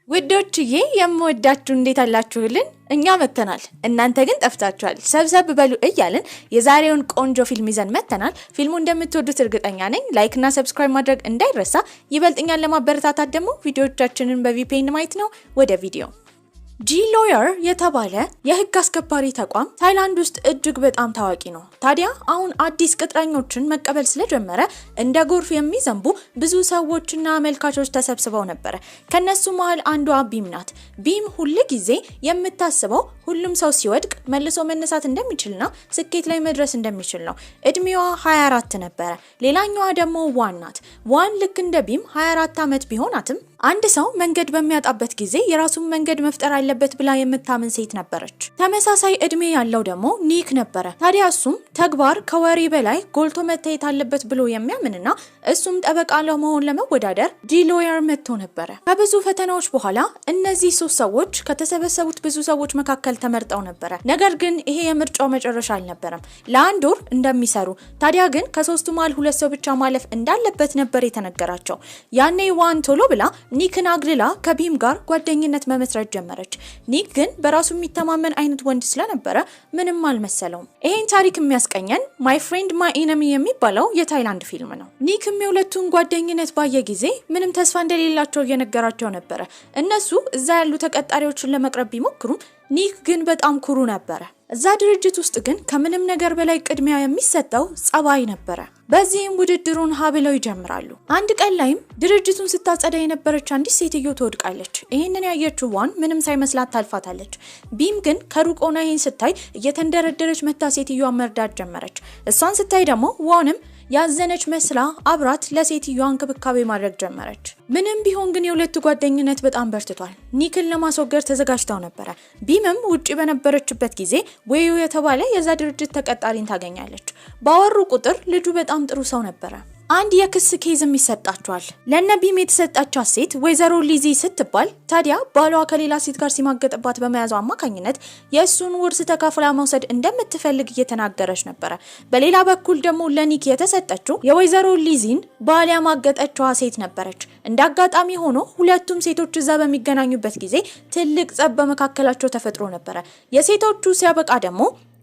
ውዶችዬ የምወዳችሁ እንዴት አላችሁልን? እኛ መተናል እናንተ ግን ጠፍታችኋል። ሰብሰብ በሉ እያልን የዛሬውን ቆንጆ ፊልም ይዘን መተናል። ፊልሙ እንደምትወዱት እርግጠኛ ነኝ። ላይክ እና ሰብስክራይብ ማድረግ እንዳይረሳ። ይበልጥኛል ለማበረታታት ደግሞ ቪዲዮዎቻችንን በቪፒኤን ማየት ነው። ወደ ቪዲዮ ጂ-ሎየር የተባለ የህግ አስከባሪ ተቋም ታይላንድ ውስጥ እጅግ በጣም ታዋቂ ነው። ታዲያ አሁን አዲስ ቅጥረኞችን መቀበል ስለጀመረ እንደ ጎርፍ የሚዘንቡ ብዙ ሰዎችና አመልካቾች ተሰብስበው ነበር። ከነሱ መሃል አንዷ ቢም ናት። ቢም ሁሉ ጊዜ የምታስበው ሁሉም ሰው ሲወድቅ መልሶ መነሳት እንደሚችልና ስኬት ላይ መድረስ እንደሚችል ነው። እድሜዋ 24 ነበር። ሌላኛዋ ደግሞ ዋን ናት። ዋን ልክ እንደ ቢም 24 ዓመት ቢሆናትም አንድ ሰው መንገድ በሚያጣበት ጊዜ የራሱን መንገድ መፍጠር አለበት ብላ የምታምን ሴት ነበረች። ተመሳሳይ እድሜ ያለው ደግሞ ኒክ ነበር። ታዲያ እሱም ተግባር ከወሬ በላይ ጎልቶ መታየት አለበት ብሎ የሚያምንና እሱም ጠበቃ ለመሆን ለመወዳደር ጂ-ሎየር መጥቶ ነበር። ከብዙ ፈተናዎች በኋላ እነዚህ ሶስት ሰዎች ከተሰበሰቡት ብዙ ሰዎች መካከል ተመርጠው ነበር። ነገር ግን ይሄ የምርጫው መጨረሻ አልነበረም። ለአንድ ወር እንደሚሰሩ ታዲያ ግን ከሶስቱ መሃል ሁለት ሰው ብቻ ማለፍ እንዳለበት ነበር የተነገራቸው። ያኔ ዋን ቶሎ ብላ ኒክን አግልላ ከቢም ጋር ጓደኝነት መመስረት ጀመረች። ኒክ ግን በራሱ የሚተማመን አይነት ወንድ ስለነበረ ምንም አልመሰለውም። ይሄን ታሪክ የሚያስቀኘን ማይ ፍሬንድ ማይ ኢነሚ የሚባለው የታይላንድ ፊልም ነው። ኒክም የሁለቱን ጓደኝነት ባየ ጊዜ ምንም ተስፋ እንደሌላቸው እየነገራቸው ነበረ። እነሱ እዛ ያሉ ተቀጣሪዎችን ለመቅረብ ቢሞክሩም ኒክ ግን በጣም ኩሩ ነበረ። እዛ ድርጅት ውስጥ ግን ከምንም ነገር በላይ ቅድሚያ የሚሰጠው ጸባይ ነበረ። በዚህም ውድድሩን ሀብለው ይጀምራሉ። አንድ ቀን ላይም ድርጅቱን ስታጸዳ የነበረች አንዲት ሴትዮ ትወድቃለች። ይሄንን ያየችው ዋን ምንም ሳይመስላት ታልፋታለች። ቢም ግን ከሩቅ ሆና ይሄን ስታይ እየተንደረደረች መታ ሴትዮዋ መርዳት ጀመረች። እሷን ስታይ ደግሞ ዋንም ያዘነች መስላ አብራት ለሴትዮዋ እንክብካቤ ማድረግ ጀመረች። ምንም ቢሆን ግን የሁለቱ ጓደኝነት በጣም በርትቷል። ኒክን ለማስወገድ ተዘጋጅተው ነበር። ቢምም ውጪ በነበረችበት ጊዜ ወዩ የተባለ የዛ ድርጅት ተቀጣሪን ታገኛለች። ባወሩ ቁጥር ልጁ በጣም ጥሩ ሰው ነበር። አንድ የክስ ኬዝም ይሰጣቸዋል። ለነቢም የተሰጣቻት ሴት ወይዘሮ ሊዚ ስትባል ታዲያ ባሏ ከሌላ ሴት ጋር ሲማገጥባት በመያዙ አማካኝነት የእሱን ውርስ ተካፍላ መውሰድ እንደምትፈልግ እየተናገረች ነበር። በሌላ በኩል ደግሞ ለኒክ የተሰጠችው የወይዘሮ ሊዚን ባል ያማገጠችዋ ሴት ነበረች። እንዳጋጣሚ ሆኖ ሁለቱም ሴቶች እዛ በሚገናኙበት ጊዜ ትልቅ ጸብ በመካከላቸው ተፈጥሮ ነበር። የሴቶቹ ሲያበቃ ደግሞ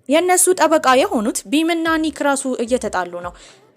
የነሱ ጠበቃ የሆኑት ቢምና ኒክ ራሱ እየተጣሉ ነው።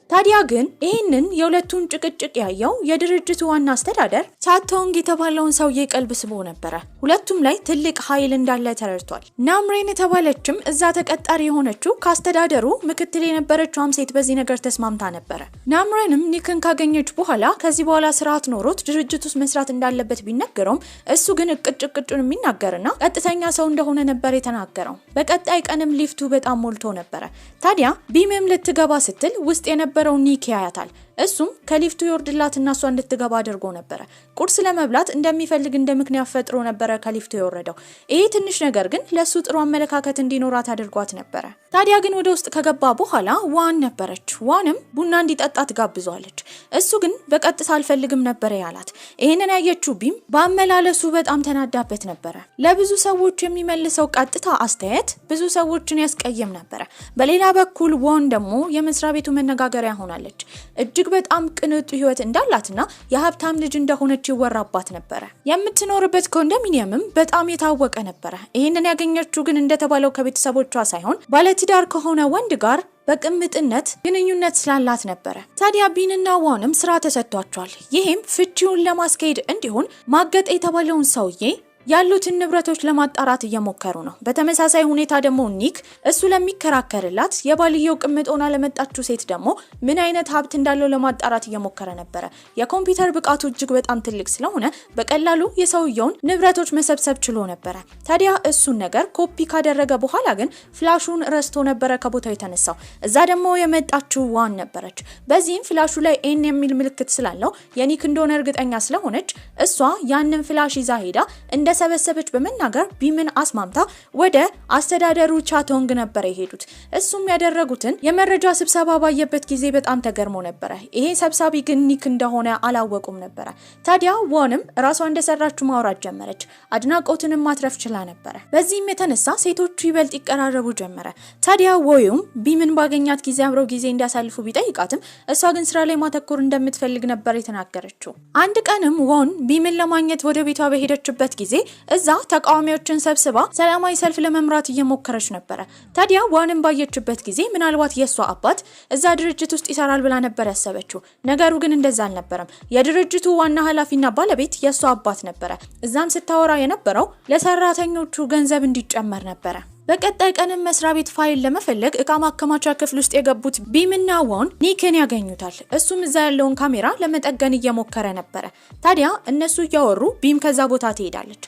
ታዲያ ግን ይሄንን የሁለቱን ጭቅጭቅ ያየው የድርጅቱ ዋና አስተዳደር ቻቶንግ የተባለውን ሰውዬ ቀልብ ስቦ ነበር። ሁለቱም ላይ ትልቅ ኃይል እንዳለ ተረድቷል። ናምሬን የተባለችም እዛ ተቀጣሪ የሆነችው ካስተዳደሩ ምክትል የነበረችው ሴት በዚህ ነገር ተስማምታ ነበር። ናምሬንም ኒክን ካገኘች በኋላ ከዚህ በኋላ ስርዓት ኖሮት ድርጅቱ ውስጥ መስራት እንዳለበት ቢነገረውም እሱ ግን እቅጭቅጩን የሚናገርና ቀጥተኛ ሰው እንደሆነ ነበር የተናገረው። በቀጣይ ቀንም ሊፍቱ በጣም ሞልቶ ነበር። ታዲያ ቢምም ልትገባ ስትል ውስጥ የነበረው ኒክ ያያታል። እሱም ከሊፍቱ ይወርድላትና እሷ እንድትገባ አድርጎ ነበር። ቁርስ ለመብላት እንደሚፈልግ እንደ ምክንያት ፈጥሮ ነበር ከሊፍቱ የወረደው። ይሄ ትንሽ ነገር ግን ለሱ ጥሩ አመለካከት እንዲኖራት አድርጓት ነበር። ታዲያ ግን ወደ ውስጥ ከገባ በኋላ ዋን ነበረች። ዋንም ቡና እንዲጠጣ ትጋብዟለች። እሱ ግን በቀጥታ አልፈልግም ነበር ያላት። ይሄንን ያየችው ቢም በአመላለሱ በጣም ተናዳበት ነበር። ለብዙ ሰዎች የሚመልሰው ቀጥታ አስተያየት ብዙ ሰዎችን ያስቀየም ነበር። በሌላ በኩል ዋን ደግሞ የመስሪያ ቤቱ መነጋገሪያ ሆናለች። እጅግ በጣም ቅንጡ ህይወት እንዳላትና የሀብታም ልጅ እንደሆነች ይወራባት ነበር። የምትኖርበት ኮንዶሚኒየምም በጣም የታወቀ ነበር። ይሄንን ያገኘችው ግን እንደተባለው ከቤተሰቦቿ ሳይሆን ባለትዳር ከሆነ ወንድ ጋር በቅምጥነት ግንኙነት ስላላት ነበር። ታዲያ ቢንና ዋንም ስራ ተሰጥቷቸዋል። ይሄም ፍቺውን ለማስኬድ እንዲሆን ማገጥ የተባለውን ሰውዬ ያሉትን ንብረቶች ለማጣራት እየሞከሩ ነው። በተመሳሳይ ሁኔታ ደግሞ ኒክ እሱ ለሚከራከርላት የባልየው ቅምጥ ሆና ለመጣችው ሴት ደግሞ ምን አይነት ሀብት እንዳለው ለማጣራት እየሞከረ ነበር። የኮምፒውተር ብቃቱ እጅግ በጣም ትልቅ ስለሆነ በቀላሉ የሰውየውን ንብረቶች መሰብሰብ ችሎ ነበር። ታዲያ እሱን ነገር ኮፒ ካደረገ በኋላ ግን ፍላሹን ረስቶ ነበር ከቦታው የተነሳው። እዛ ደግሞ የመጣችው ዋን ነበረች። በዚህም ፍላሹ ላይ ኤን የሚል ምልክት ስላለው የኒክ እንደሆነ እርግጠኛ ስለሆነች እሷ ያንን ፍላሽ ይዛ ሄዳ እንደ እንደሰበሰበች በመናገር ቢምን አስማምታ ወደ አስተዳደሩ ቻቶንግ ነበር የሄዱት። እሱም ያደረጉትን የመረጃ ስብሰባ ባየበት ጊዜ በጣም ተገርሞ ነበር። ይሄ ሰብሳቢ ግን ኒክ እንደሆነ አላወቁም ነበር። ታዲያ ወንም ራሷ እንደሰራችው ማውራት ጀመረች። አድናቆትንም ማትረፍ ችላ ነበር። በዚህም የተነሳ ሴቶቹ ይበልጥ ይቀራረቡ ጀመረ። ታዲያ ወዩም ቢምን ባገኛት ጊዜ አብረው ጊዜ እንዲያሳልፉ ቢጠይቃትም እሷ ግን ስራ ላይ ማተኮር እንደምትፈልግ ነበር የተናገረችው። አንድ ቀንም ወን ቢምን ለማግኘት ወደ ቤቷ በሄደችበት ጊዜ እዛ ተቃዋሚዎችን ሰብስባ ሰላማዊ ሰልፍ ለመምራት እየሞከረች ነበር። ታዲያ ወንም ባየችበት ጊዜ ምናልባት የሷ አባት እዛ ድርጅት ውስጥ ይሰራል ብላ ነበር ያሰበችው። ነገሩ ግን እንደዛ አልነበረም። የድርጅቱ ዋና ኃላፊና ባለቤት የሷ አባት ነበር። እዛም ስታወራ የነበረው ለሰራተኞቹ ገንዘብ እንዲጨመር ነበር። በቀጣይ ቀንም መስሪያ ቤት ፋይል ለመፈለግ እቃ ማከማቻ ክፍል ውስጥ የገቡት ቢምና ወን ኒክን ያገኙታል። እሱም እዛ ያለውን ካሜራ ለመጠገን እየሞከረ ነበር። ታዲያ እነሱ እያወሩ ቢም ከዛ ቦታ ትሄዳለች።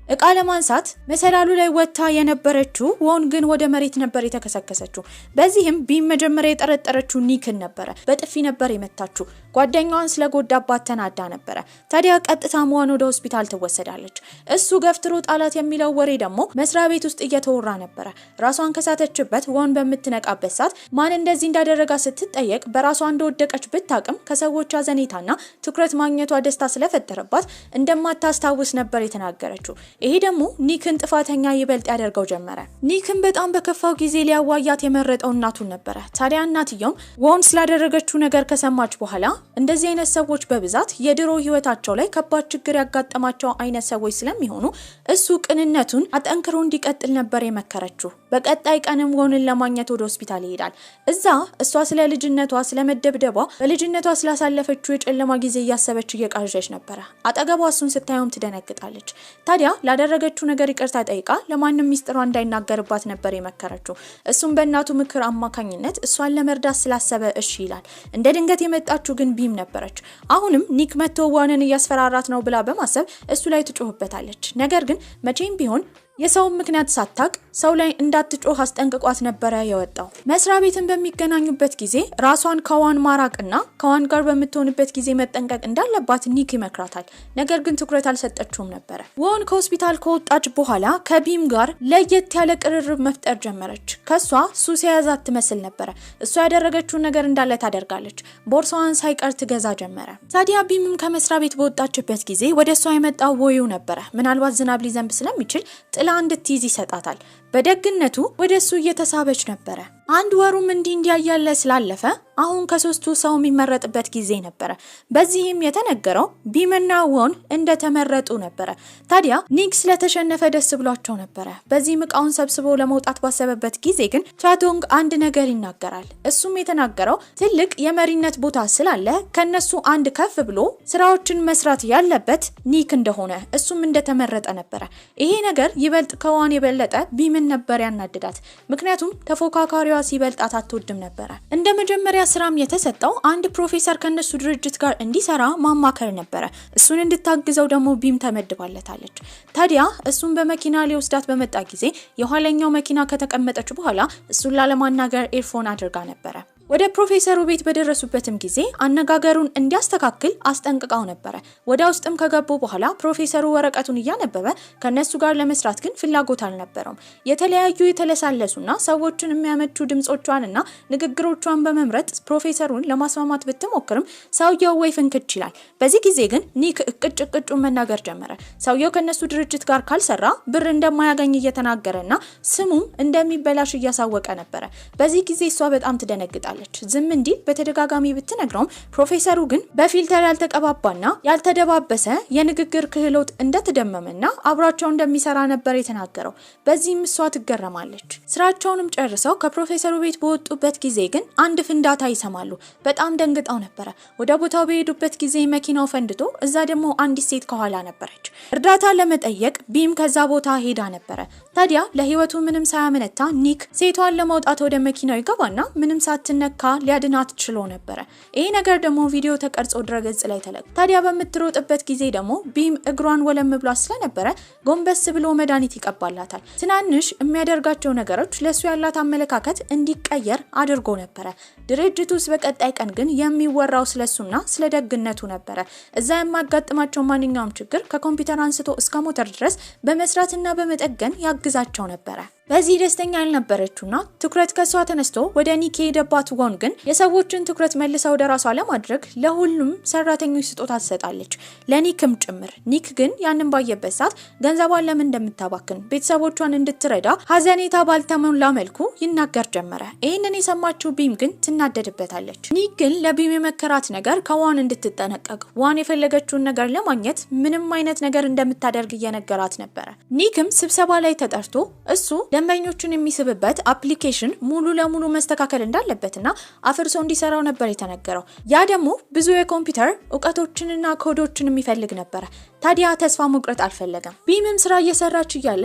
እቃ ለማንሳት መሰላሉ ላይ ወጣ የነበረችው ወን ግን ወደ መሬት ነበር የተከሰከሰችው። በዚህም ቢም መጀመሪያ የጠረጠረችው ኒክን ነበር። በጥፊ ነበር የመታችው። ጓደኛዋን ስለጎዳባት ተናዳ ነበር። ታዲያ ቀጥታም ወን ወደ ሆስፒታል ተወሰዳለች። እሱ ገፍትሮ ጣላት የሚለው ወሬ ደግሞ መስሪያ ቤት ውስጥ እየተወራ ነበር። ራሷን ከሳተችበት ወን በምትነቃበት ሰዓት ማን እንደዚህ እንዳደረጋ ስትጠየቅ በራሷ እንደወደቀች ብታቅም ከሰዎች አዘኔታና ትኩረት ማግኘቷ ደስታ ስለፈጠረባት እንደማታስታውስ ነበር የተናገረችው። ይሄ ደግሞ ኒክን ጥፋተኛ ይበልጥ ያደርገው ጀመረ። ኒክን በጣም በከፋው ጊዜ ሊያዋያት የመረጠው እናቱን ነበር። ታዲያ እናትየውም ወን ስላደረገችው ነገር ከሰማች በኋላ እንደዚህ አይነት ሰዎች በብዛት የድሮ ህይወታቸው ላይ ከባድ ችግር ያጋጠማቸው አይነት ሰዎች ስለሚሆኑ እሱ ቅንነቱን አጠንክሮ እንዲቀጥል ነበር የመከረችው። በቀጣይ ቀንም ወንን ለማግኘት ወደ ሆስፒታል ይሄዳል። እዛ እሷ ስለ ልጅነቷ ስለመደብደቧ በልጅነቷ ስላሳለፈችው የጨለማ ጊዜ እያሰበች እየቃዠች ነበር። አጠገቧ እሱን ስታየውም ትደነግጣለች። ታዲያ ላደረገችው ነገር ይቅርታ ጠይቃ ለማንም ሚስጥሯ እንዳይናገርባት ነበር የመከረችው። እሱም በእናቱ ምክር አማካኝነት እሷን ለመርዳት ስላሰበ እሺ ይላል። እንደ ድንገት የመጣችው ግን ቢም ነበረች። አሁንም ኒክ መጥቶ ወንን እያስፈራራት ነው ብላ በማሰብ እሱ ላይ ትጮህበታለች። ነገር ግን መቼም ቢሆን የሰው ምክንያት ሳታቅ ሰው ላይ እንዳትጮህ አስጠንቅቋት ነበር የወጣው። መስሪያ ቤትን በሚገናኙበት ጊዜ ራሷን ከዋን ማራቅና ከዋን ጋር በምትሆንበት ጊዜ መጠንቀቅ እንዳለባት ኒክ ይመክራታል። ነገር ግን ትኩረት አልሰጠችውም ነበር። ዋን ከሆስፒታል ከወጣች በኋላ ከቢም ጋር ለየት ያለ ቅርርብ መፍጠር ጀመረች። ከሷ ሱስ የያዛት ትመስል ነበር። እሷ ያደረገችው ነገር እንዳለ ታደርጋለች። ቦርሳዋን ሳይቀር ትገዛ ጀመረ። ታዲያ ቢምም ከመስሪያ ቤት በወጣችበት ጊዜ ወደሷ የመጣው ወዩ ነበር። ምናልባት ዝናብ ሊዘንብ ስለሚችል ጥላ እንድትይዝ ይሰጣታል። በደግነቱ ወደሱ እየተሳበች ነበር። አንድ ወሩም እንዲያያለ ስላለፈ አሁን ከሶስቱ ሰው የሚመረጥበት ጊዜ ነበር። በዚህም የተነገረው ቢምና ወን እንደተመረጡ ነበር። ታዲያ ኒክ ስለተሸነፈ ደስ ብሏቸው ነበር። በዚህ እቃውን ሰብስቦ ለመውጣት ባሰበበት ጊዜ ግን ቻቶንግ አንድ ነገር ይናገራል። እሱም የተናገረው ትልቅ የመሪነት ቦታ ስላለ ከነሱ አንድ ከፍ ብሎ ስራዎችን መስራት ያለበት ኒክ እንደሆነ እሱም እንደተመረጠ ነበር። ይሄ ነገር ይበልጥ ከዋን የበለጠ ቢምን ነበር ያናደዳት። ምክንያቱም ተፎካካሪዋ ሲበልጣት አትወድም ነበር። እንደ መጀመሪያ ስራም የተሰጠው አንድ ፕሮፌሰር ከነሱ ድርጅት ጋር እንዲሰራ ማማከር ነበር። እሱን እንድታግዘው ደግሞ ቢም ተመድባለታለች። ታዲያ እሱን በመኪና ሊወስዳት በመጣ ጊዜ የኋለኛው መኪና ከተቀመጠች በኋላ እሱን ላለማናገር ኤርፎን አድርጋ ነበር። ወደ ፕሮፌሰሩ ቤት በደረሱበትም ጊዜ አነጋገሩን እንዲያስተካክል አስጠንቅቃው ነበር። ወደ ውስጥም ከገቡ በኋላ ፕሮፌሰሩ ወረቀቱን እያነበበ ከነሱ ጋር ለመስራት ግን ፍላጎት አልነበረውም። የተለያዩ የተለሳለሱና ሰዎችን የሚያመቹ ድምጾቿንና ንግግሮቿን በመምረጥ ፕሮፌሰሩን ለማስማማት ብትሞክርም ሰውየው ወይ ፍንክች ይላል። በዚህ ጊዜ ግን ኒክ እቅጩን መናገር ጀመረ። ሰውየው ከነሱ ድርጅት ጋር ካልሰራ ብር እንደማያገኝ እየተናገረና ስሙም እንደሚበላሽ እያሳወቀ ነበር። በዚህ ጊዜ እሷ በጣም ትደነግጣለች። ዝም እንዲል በተደጋጋሚ ብትነግረውም ፕሮፌሰሩ ግን በፊልተር ያልተቀባባና ያልተደባበሰ የንግግር ክህሎት እንደተደመመና አብራቸው እንደሚሰራ ነበር የተናገረው። በዚህም እሷ ትገረማለች። ስራቸውንም ጨርሰው ከፕሮፌሰሩ ቤት በወጡበት ጊዜ ግን አንድ ፍንዳታ ይሰማሉ። በጣም ደንግጠው ነበር። ወደ ቦታው በሄዱበት ጊዜ መኪናው ፈንድቶ እዛ ደግሞ አንዲት ሴት ከኋላ ነበረች። እርዳታ ለመጠየቅ ቢም ከዛ ቦታ ሄዳ ነበር። ታዲያ ለህይወቱ ምንም ሳያመነታ ኒክ ሴቷን ለማውጣት ወደ መኪናው ይገባና ምንም ሳትነ እየነካ ሊያድናት ችሎ ነበር። ይሄ ነገር ደግሞ ቪዲዮ ተቀርጾ ድረገጽ ላይ ተለቀቀ። ታዲያ በምትሮጥበት ጊዜ ደግሞ ቢም እግሯን ወለም ብሏ ስለነበረ ጎንበስ ብሎ መድኃኒት ይቀባላታል። ትናንሽ የሚያደርጋቸው ነገሮች ለሱ ያላት አመለካከት እንዲቀየር አድርጎ ነበር። ድርጅቱስ በቀጣይ ቀን ግን የሚወራው ስለሱና ስለደግነቱ ነበር። እዛ የማጋጥማቸው ማንኛውም ችግር ከኮምፒውተር አንስቶ እስከ ሞተር ድረስ በመስራትና በመጠገን ያግዛቸው ነበር። በዚህ ደስተኛ ያልነበረችውና ትኩረት ከሷ ተነስቶ ወደ ኒክ የሄደባት ወን ግን የሰዎችን ትኩረት መልሳ ወደ ራሷ ለማድረግ ለሁሉም ሰራተኞች ስጦታ ትሰጣለች፣ ለኒክም ጭምር። ኒክ ግን ያንን ባየበት ሰዓት ገንዘቧን ለምን እንደምታባክን ቤተሰቦቿን እንድትረዳ ሀዘኔታ ባልተሞላ መልኩ ይናገር ጀመረ። ይህንን የሰማችው ቢም ግን ትናደድበታለች። ኒክ ግን ለቢም የመከራት ነገር ከዋን እንድትጠነቀቅ፣ ዋን የፈለገችውን ነገር ለማግኘት ምንም አይነት ነገር እንደምታደርግ እየነገራት ነበር። ኒክም ስብሰባ ላይ ተጠርቶ እሱ ደንበኞችን የሚስብበት አፕሊኬሽን ሙሉ ለሙሉ መስተካከል እንዳለበትና አፍርሶ እንዲሰራው ነበር የተነገረው። ያ ደግሞ ብዙ የኮምፒውተር ዕውቀቶችንና ኮዶችን የሚፈልግ ነበር። ታዲያ ተስፋ መቁረጥ አልፈለገም። ቢምም ስራ እየሰራች እያለ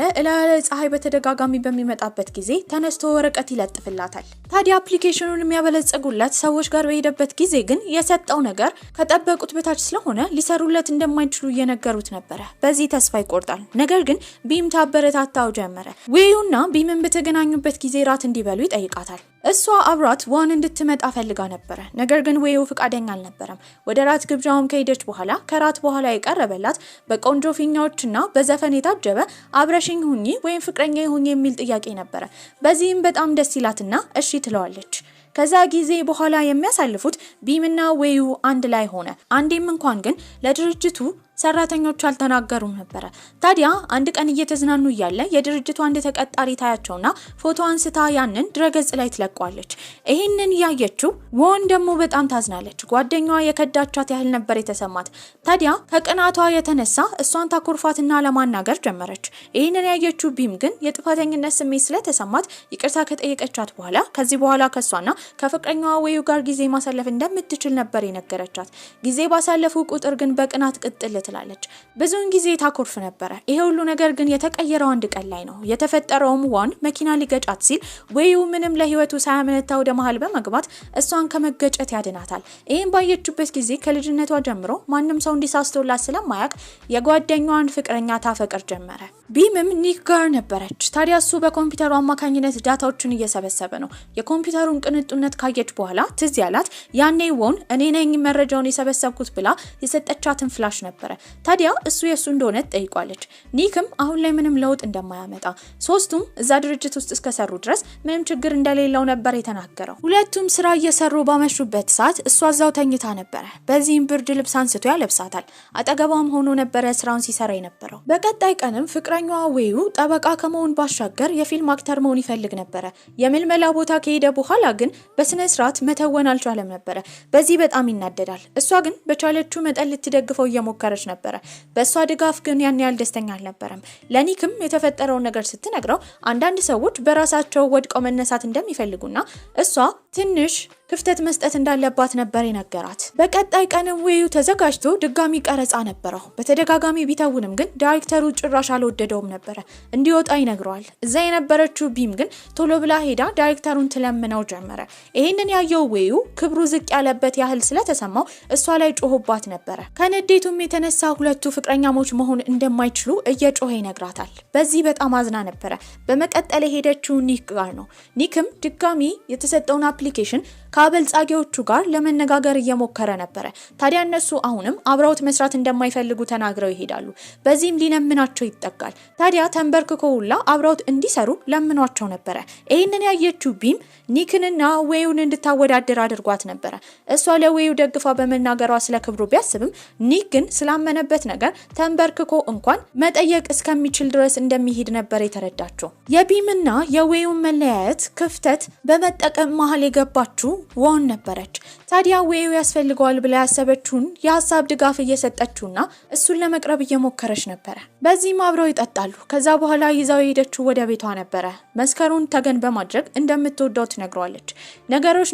ፀሐይ በተደጋጋሚ በሚመጣበት ጊዜ ተነስቶ ወረቀት ይለጥፍላታል። ታዲያ አፕሊኬሽኑን የሚያበለጽጉለት ሰዎች ጋር በሄደበት ጊዜ ግን የሰጠው ነገር ከጠበቁት በታች ስለሆነ ሊሰሩለት እንደማይችሉ እየነገሩት ነበር። በዚህ ተስፋ ይቆርጣል። ነገር ግን ቢም ታበረታታው ጀመረ። ዌዩና ቢምም በተገናኙበት ጊዜ ራት እንዲበሉ ይጠይቃታል። እሷ አብራት ዋን እንድትመጣ ፈልጋ ነበር። ነገር ግን ዌዩ ፍቃደኛ አልነበረም። ወደ ራት ግብዣውም ከሄደች በኋላ ከራት በኋላ የቀረበላት በቆንጆ ፊኛዎችና በዘፈን የታጀበ አብረሽኝ ሁኚ ወይም ፍቅረኛ ሁኚ የሚል ጥያቄ ነበር። በዚህም በጣም ደስ ይላትና እሺ ትለዋለች። ከዛ ጊዜ በኋላ የሚያሳልፉት ቢምና ዌዩ አንድ ላይ ሆነ። አንዴም እንኳን ግን ለድርጅቱ ሰራተኞች አልተናገሩም ነበር። ታዲያ አንድ ቀን እየተዝናኑ እያለ የድርጅቱ አንድ ተቀጣሪ ታያቸውና ፎቶ አንስታ ያንን ድረገጽ ላይ ትለቋለች። ይሄንን ያየችው ወን ደግሞ በጣም ታዝናለች። ጓደኛዋ የከዳቻት ያህል ነበር የተሰማት። ታዲያ ከቅናቷ የተነሳ እሷን ታኮርፋትና ለማናገር ጀመረች። ይሄንን ያየችው ቢም ግን የጥፋተኝነት ስሜት ስለተሰማት ይቅርታ ከጠየቀቻት በኋላ ከዚህ በኋላ ከሷና ከፍቅረኛዋ ዌዩ ጋር ጊዜ ማሳለፍ እንደምትችል ነበር የነገረቻት። ጊዜ ባሳለፉ ቁጥር ግን በቅናት ቅጥል ትላለች። ብዙውን ጊዜ ታኮርፍ ነበር። ይሄ ሁሉ ነገር ግን የተቀየረው አንድ ቀን ላይ ነው። የተፈጠረውም ዋን መኪና ሊገጫት ሲል ዌዩ ምንም ለህይወቱ ሳያመነታ ወደ መሃል በመግባት እሷን ከመገጨት ያድናታል። ይሄን ባየችበት ጊዜ ከልጅነቷ ጀምሮ ማንም ሰው እንዲሳስቶላት ስለማያውቅ የጓደኛዋን ፍቅረኛ ታፈቅር ጀመረ። ቢምም ኒክ ጋር ነበረች። ታዲያ እሱ በኮምፒውተሩ አማካኝነት ዳታዎችን እየሰበሰበ ነው። የኮምፒውተሩን ቅንጡነት ካየች በኋላ ትዝ ያላት ያኔ ወን እኔ ነኝ መረጃውን የሰበሰብኩት ብላ የሰጠቻትን ፍላሽ ነበር። ታዲያ እሱ የሱ እንደሆነ ጠይቋለች። ኒክም አሁን ላይ ምንም ለውጥ እንደማያመጣ ሶስቱም እዛ ድርጅት ውስጥ እስከሰሩ ድረስ ምንም ችግር እንደሌለው ነበር የተናገረው። ሁለቱም ስራ እየሰሩ ባመሹበት ሰዓት እሷ እዛው ተኝታ ነበር። በዚህም ብርድ ልብስ አንስቶ ያለብሳታል። አጠገቧም ሆኖ ነበር ስራውን ሲሰራ የነበረው። በቀጣይ ቀንም ፍቅረኛዋ ዌዩ ጠበቃ ከመሆን ባሻገር የፊልም አክተር መሆን ይፈልግ ነበር። የምልመላ ቦታ ከሄደ በኋላ ግን በስነ ስርዓት መተወን አልቻለም ነበር። በዚህ በጣም ይናደዳል። እሷ ግን በቻለችው መጠን ልትደግፈው እየሞከረች ነበር። በሷ ድጋፍ ግን ያን ያህል ደስተኛ አልነበረም። ለኒክም የተፈጠረው ነገር ስትነግረው አንዳንድ ሰዎች በራሳቸው ወድቀው መነሳት እንደሚፈልጉና እሷ ትንሽ ክፍተት መስጠት እንዳለባት ነበር የነገራት። በቀጣይ ቀን ዌዩ ተዘጋጅቶ ድጋሚ ቀረጻ ነበረው። በተደጋጋሚ ቢተውንም ግን ዳይሬክተሩ ጭራሽ አልወደደውም ነበር። እንዲወጣ ይነግረዋል። እዛ የነበረችው ቢም ግን ቶሎ ብላ ሄዳ ዳይሬክተሩን ትለምነው ጀመረ። ይሄንን ያየው ዌዩ ክብሩ ዝቅ ያለበት ያህል ስለተሰማው እሷ ላይ ጮህባት ነበር። ከንዴቱም የተነሳ ሁለቱ ፍቅረኛሞች መሆን እንደማይችሉ እየጮኸ ይነግራታል። በዚህ በጣም አዝና ነበር። በመቀጠል ሄደችው ኒክ ጋር ነው። ኒክም ድጋሚ የተሰጠውን አፕሊኬሽን ከአበልጻጊዎቹ ጋር ለመነጋገር እየሞከረ ነበር። ታዲያ እነሱ አሁንም አብረውት መስራት እንደማይፈልጉ ተናግረው ይሄዳሉ። በዚህም ሊለምናቸው ይጠጋል። ታዲያ ተንበርክኮ ሁላ አብረውት እንዲሰሩ ለምኗቸው ነበር። ይሄንን ያየችው ቢም ኒክንና ዌዩን እንድታወዳደር አድርጓት ነበር። እሷ ለዌዩ ደግፋ በመናገሯ ስለ ክብሩ ቢያስብም ኒክ ግን ስላመነበት ነገር ተንበርክኮ እንኳን መጠየቅ እስከሚችል ድረስ እንደሚሄድ ነበር የተረዳቸው። የቢምና የዌዩን መለያየት ክፍተት በመጠቀም መሃል የገባችው ወን ነበረች። ታዲያ ዌዩ ያስፈልገዋል ብላ ያሰበችውን የሐሳብ ድጋፍ እየሰጠችውና እሱን ለመቅረብ እየሞከረች ነበር። በዚህም አብረው ይጠጣሉ። ከዛ በኋላ ይዛው ሄደችው ወደ ቤቷ ነበር። መስከሩን ተገን በማድረግ እንደምትወደው ትነግሯለች።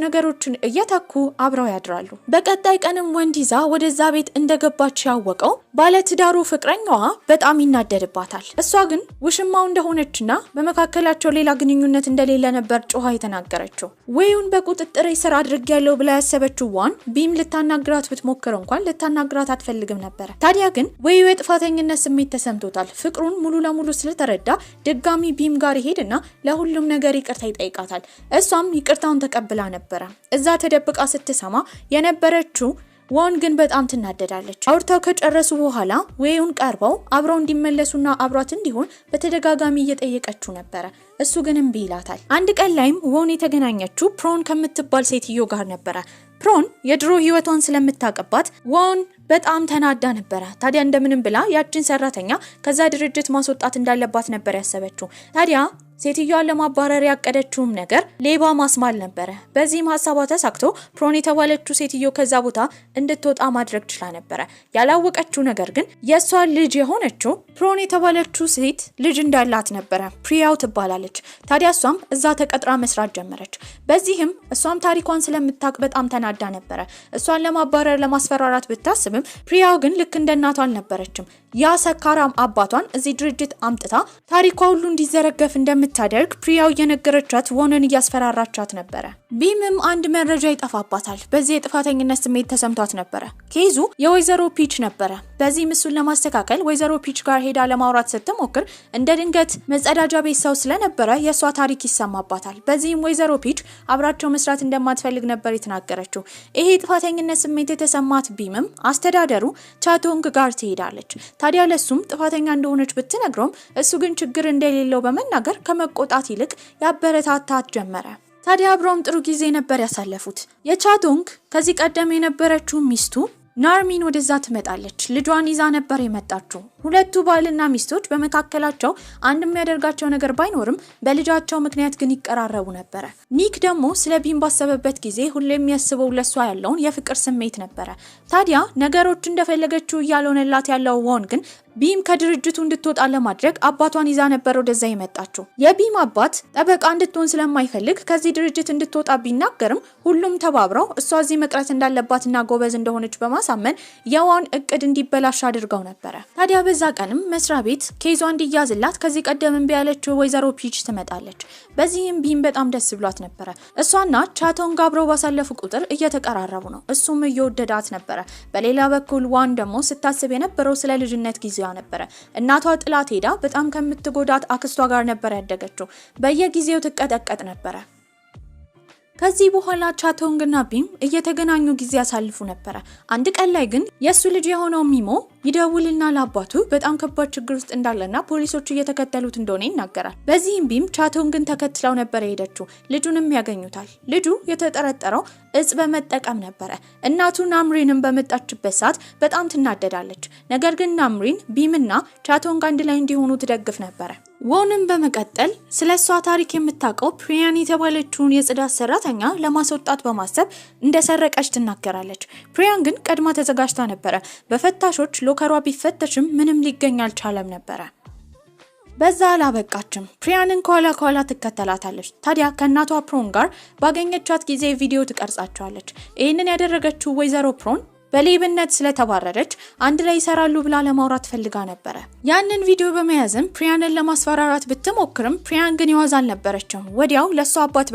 ነገሮችን እየተኩ አብረው ያድራሉ። በቀጣይ ቀንም ወንዲዛ ወደዛ ቤት እንደገባች ያወቀው ባለትዳሩ ፍቅረኛዋ በጣም ይናደድባታል። እሷ ግን ውሽማው እንደሆነችና በመካከላቸው ሌላ ግንኙነት እንደሌለ ነበር ጮሃ የተናገረችው። ዌዩን በቁጥጥር እንድታሰር አድርጌያለሁ ብላ ያሰበችው ዋን ቢም ልታናግራት ብትሞክር እንኳን ልታናግራት አትፈልግም ነበር። ታዲያ ግን ወዩ የጥፋተኝነት ስሜት ተሰምቶታል። ፍቅሩን ሙሉ ለሙሉ ስለተረዳ ድጋሚ ቢም ጋር ይሄድና ለሁሉም ነገር ይቅርታ ይጠይቃታል። እሷም ይቅርታውን ተቀብላ ነበር። እዛ ተደብቃ ስትሰማ የነበረችው ዋን ግን በጣም ትናደዳለች። አውርታው ከጨረሱ በኋላ ወዩን ቀርበው አብረው እንዲመለሱና አብሯት እንዲሆን በተደጋጋሚ እየጠየቀችው ነበር። እሱ ግን እምቢ ይላታል። አንድ ቀን ላይም ዋን የተገናኘችው ፕሮን ከምትባል ሴትዮ ጋር ነበር። ፕሮን የድሮ ህይወቷን ስለምታቀባት ዋን በጣም ተናዳ ነበር። ታዲያ እንደምንም ብላ ያችን ሰራተኛ ከዛ ድርጅት ማስወጣት እንዳለባት ነበር ያሰበችው። ታዲያ ሴትዮዋን ለማባረር ያቀደችውም ነገር ሌባ ማስማል ነበር። በዚህም ሐሳቧ ተሳክቶ ፕሮን የተባለችው ሴትዮ ከዛ ቦታ እንድትወጣ ማድረግ ችላ ነበር። ያላወቀችው ነገር ግን የሷ ልጅ የሆነችው ፕሮን የተባለችው ሴት ልጅ እንዳላት ነበር። ፕሪያው ትባላለች። ታዲያ እሷም እዛ ተቀጥራ መስራት ጀመረች። በዚህም እሷም ታሪኳን ስለምታውቅ በጣም ተናዳ ነበር። እሷን ለማባረር ለማስፈራራት ብታስብም ፕሪያው ግን ልክ እንደ እናቷ አልነበረችም። ያ ሰካራም አባቷን እዚህ ድርጅት አምጥታ ታሪኳ ሁሉ እንዲዘረገፍ እንደምታደርግ ፕሪያው የነገረቻት ዋንን እያስፈራራቻት ነበር። ቢምም አንድ መረጃ ይጠፋባታል። በዚህ የጥፋተኝነት ስሜት ተሰምቷት ነበር። ኬዙ የወይዘሮ ፒች ነበር። በዚህ ምስሉን ለማስተካከል ወይዘሮ ፒች ጋር ሄዳ ለማውራት ስትሞክር እንደ ድንገት መጸዳጃ ቤት ሰው ስለነበረ የሷ ታሪክ ይሰማባታል። በዚህም ወይዘሮ ፒች አብራቸው መስራት እንደማትፈልግ ነበር የተናገረችው። ይሄ ጥፋተኝነት ስሜት የተሰማት ቢምም አስተዳደሩ ቻቶንግ ጋር ትሄዳለች። ታዲያ ለሱም ጥፋተኛ እንደሆነች ብትነግረውም እሱ ግን ችግር እንደሌለው በመናገር ከመቆጣት ይልቅ ያበረታታት ጀመረ። ታዲያ አብረውም ጥሩ ጊዜ ነበር ያሳለፉት። የቻቶንግ ከዚህ ቀደም የነበረችው ሚስቱ ናርሚን ወደዛ ትመጣለች። ልጇን ይዛ ነበር የመጣችው። ሁለቱ ባልና ሚስቶች በመካከላቸው አንድ የሚያደርጋቸው ነገር ባይኖርም በልጃቸው ምክንያት ግን ይቀራረቡ ነበር። ኒክ ደግሞ ስለ ቢም ባሰበበት ጊዜ ሁሌም የሚያስበው ለሷ ያለውን የፍቅር ስሜት ነበር። ታዲያ ነገሮች እንደፈለገችው ያልሆነላት ያለው ዋን ግን ቢም ከድርጅቱ እንድትወጣ ለማድረግ አባቷን ይዛ ነበር ወደዛ የመጣችው። የቢም አባት ጠበቃ እንድትሆን ስለማይፈልግ ከዚህ ድርጅት እንድትወጣ ቢናገርም ሁሉም ተባብረው እሷ እዚህ መቅረት እንዳለባትና ጎበዝ እንደሆነች በማሳመን የዋን እቅድ እንዲበላሽ አድርገው ነበር። ታዲያ በዛ ቀንም መስሪያ ቤት ኬዟ እንዲያዝላት ከዚህ ቀደም እምቢ ያለችው ወይዘሮ ፒች ትመጣለች። በዚህም ቢም በጣም ደስ ብሏት ነበር። እሷና ቻቶንግ አብረው ባሳለፉ ቁጥር እየተቀራረቡ ነው። እሱም እየወደዳት ነበር። በሌላ በኩል ዋን ደግሞ ስታስብ የነበረው ስለ ልጅነት ጊዜ ነበር። እናቷ ጥላት ሄዳ በጣም ከምትጎዳት አክስቷ ጋር ነበር ያደገችው። በየጊዜው ትቀጠቀጥ ነበር። ከዚህ በኋላ ቻቶንግና ቢም እየተገናኙ ጊዜ ያሳልፉ ነበር። አንድ ቀን ላይ ግን የሱ ልጅ የሆነው ሚሞ ይደውልና ለአባቱ በጣም ከባድ ችግር ውስጥ እንዳለና ፖሊሶች እየተከተሉት እንደሆነ ይናገራል። በዚህም ቢም ቻቶንግን ተከትለው ነበር የሄደችው። ልጁንም ያገኙታል። ልጁ የተጠረጠረው እጽ በመጠቀም ነበር። እናቱ ናምሪንም በመጣችበት ሰዓት በጣም ትናደዳለች። ነገር ግን ናምሪን ቢምና ቻቶንግ አንድ ላይ እንዲሆኑ ትደግፍ ነበር። ዋንም በመቀጠል ስለሷ ታሪክ የምታውቀው ፕሪያን የተባለችውን የጽዳት ሰራተኛ ለማስወጣት በማሰብ እንደሰረቀች ትናገራለች። ፕሪያን ግን ቀድማ ተዘጋጅታ ነበር። በፈታሾች ሎከሯ ቢፈተሽም ምንም ሊገኝ አልቻለም ነበር። በዛ አላበቃችም። ፕሪያንን ከኋላ ትከተላታለች። ታዲያ ከእናቷ ፕሮን ጋር ባገኘቻት ጊዜ ቪዲዮ ትቀርጻቸዋለች። ይህንን ያደረገችው ወይዘሮ ፕሮን በሌብነት ስለተባረረች አንድ ላይ ይሰራሉ ብላ ለማውራት ፈልጋ ነበር። ያንን ቪዲዮ በመያዝም ፕሪያንን ለማስፈራራት ብትሞክርም ፕሪያን ግን ይዋዝ አልነበረችም። ወዲያው ለሷ አባት